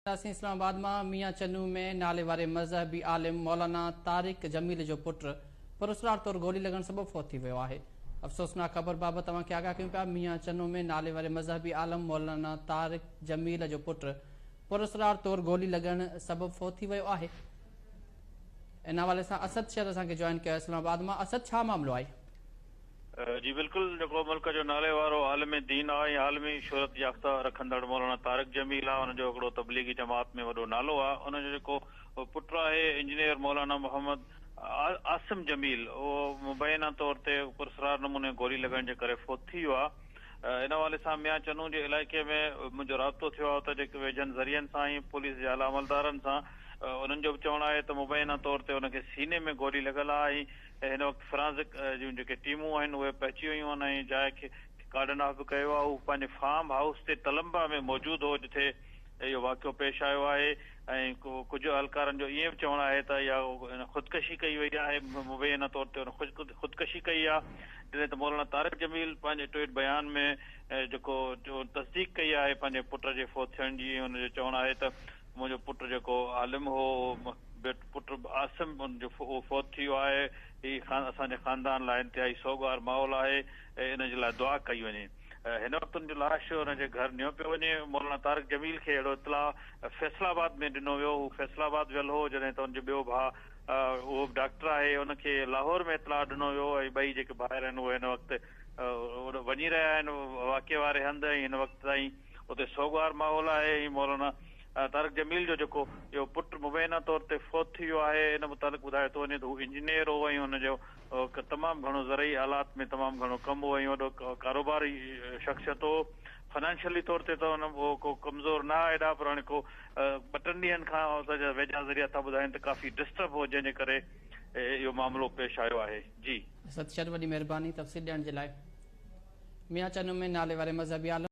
इस्लामाबाद में मियाँ चन्नू में नाले वारे मज़हबी आलिम मौलाना तारिक जमील जो पुट पुरस्कार तौर गोली लगन सबब फौत थी वियो है। अफ़सोसनाक खबर बाबत तव्हांखे आगाह कयूं पिया। मियाँ चन्नू में नाले वारे मज़हबी आलिम मौलाना तारिक जमील जो पुट पुरस्कार तौर गोली लगन सबब फौत थी वियो है। इन हवाले से असद शहर असांखे जॉइन किया इस्लामाबाद में। असद, छा मामलो आहे? जी बिल्कुल, जो मुल्क जो नाले वारो आलिम दीन आहे, आलमी शोहरत याफ़्ता रखंदड़ मौलाना तारिक जमील आहे। उनजो हिकिड़ो तबलीगी जमात में वॾो नालो आहे। उनजो जेको पुट आहे इंजीनियर मौलाना मोहम्मद आसिम जमील, उहो मुबैना तौर ते पुरस्कार नमूने गोली लॻण जे करे फौत थी वियो आहे। इन हवाले सां मियाँ चन्नू जे इलाइक़े में मुंहिंजो राब्तो थियो आहे त जेके वेझनि ज़रियनि सां ई पुलिस जे आला अमलदारनि सां उन्हनि जो बि चवणु आहे त मुबैना तौर ते उनखे सीने में गोली लॻल आहे ऐं हिन वक़्तु फॉरेंसिक जूं जेके टीमूं आहिनि उहे पहुची वियूं आहिनि ऐं जाइ खे कार्डन ऑफ बि कयो आहे। उहो पंहिंजे फार्म हाउस ते तलंबा में मौजूदु हो जिथे इहो वाक़ियो पेश आयो आहे ऐं कुझु अहलकारनि जो ईअं बि चवणु आहे त इहा ख़ुदकशी कई वई आहे। मुबैना तौर ते ख़ुदकशी कई आहे जॾहिं त मौलाना तारिक जमील पंहिंजे ट्वीट बयान में जेको तस्दीक कई आहे पंहिंजे पुट जे फौत थियण जी। हुनजो चवणु आहे त मुंहिंजो पुट जेको आलिम हो, पुट आसिम जो फौत थी वियो आहे। हीउ असांजे ख़ानदान लाइ इंतिहाई सोगवार माहौल आहे ऐं इन जे लाइ दुआ कई वञे। हिन वक़्तु हुनजो लाश हुनजे घर नियो पियो वञे। मौलाना तारिक जमील खे अहिड़ो इतलाह फैसलाबाद में ॾिनो वियो। हू फैसलाबाद वियल हो जॾहिं त हुनजो ॿियो भाउ उहो बि डॉक्टर आहे, हुनखे लाहौर में इतलाह ॾिनो वियो ऐं ॿई जेके ॿाहिरि आहिनि उहे हिन वक़्तु वञी रहिया आहिनि वाक़े वारे हंधि। ऐं हिन वक़्तु ताईं उते सोगवार माहौल आहे। ऐं मौलाना तारिक जमील जो जेको इहो पुटु मुबैना तौर ते फौत थी वियो आहे, इन मुतालिक़ ॿुधाए थो वञे त हू इंजीनियर हो ऐं हुनजो तमामु घणो ज़रई हालात में तमामु घणो कमु हो ऐं वॾो कारोबारी शख़्सियत हो। फाइनेंशियली तौर ते त हुन को कमज़ोर न आहे एॾा, पर हाणे को 2-3 ॾींहंनि खां वेझा ज़रिया था ॿुधाइनि त काफ़ी डिस्टर्ब हो, जंहिंजे करे इहो मामिलो पेश आयो आहे। जी असद शहर, वॾी महिरबानी तफ़सील ॾियण जे लाइ। मियाँ चन्नू में नाले वारे मज़हबी आलिम